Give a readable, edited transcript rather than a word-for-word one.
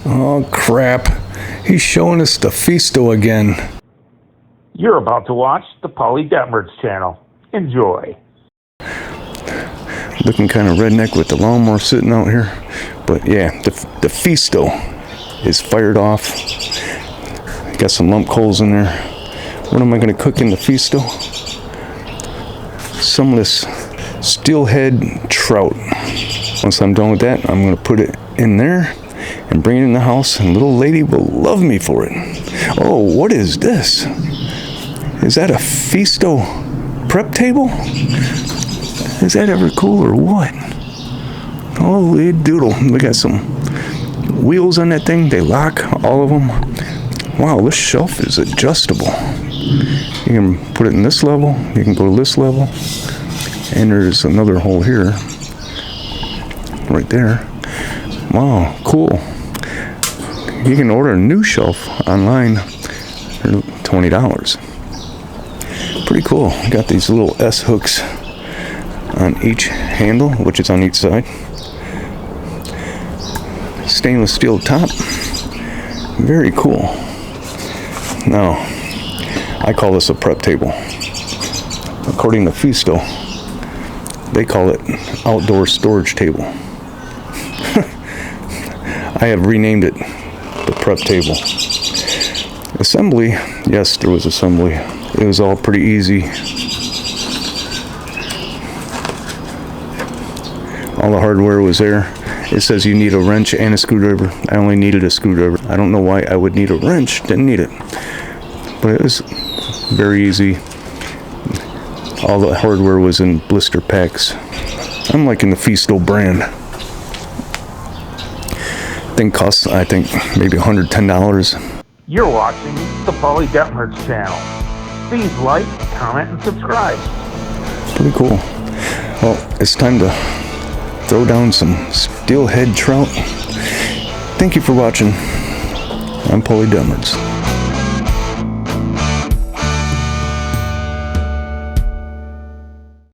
Oh crap, he's showing us the Feasto again. You're about to watch the Polly Detmers channel. Enjoy. Looking kind of redneck with the lawnmower sitting out here. But yeah, the Feasto is fired off. Got some lump coals in there. What am I going to cook in the Feasto? Some of this steelhead trout. Once I'm done with that, I'm going to put it in there and bring it in the house, and little lady will love me for it. Oh, what is this? Is that a Feasto prep table? Is that ever cool or what? Holy doodle. We got some wheels on that thing. They lock, all of them. Wow, this shelf is adjustable. You can put it in this level. You can go to this level. And there's another hole here. Right there. Wow, cool. You can order a new shelf online for $20. Pretty cool. Got these little S hooks on each handle, which is on each side. Stainless steel top. Very cool. Now, I call this a prep table. According to Feasto, they call it outdoor storage table. I have renamed it the prep table. Assembly, yes, there was assembly. It was all pretty easy. All the hardware was there. It says you need a wrench and a screwdriver. I only needed a screwdriver. I don't know why I would need a wrench. Didn't need it. But it was very easy. All the hardware was in blister packs. I'm liking the Feasto brand. Thing costs, I think, maybe $110. You're watching the Polly Detmers channel. Please like, comment, and subscribe. Pretty cool. Well, it's time to throw down some steelhead trout. Thank you for watching. I'm Polly Detmers.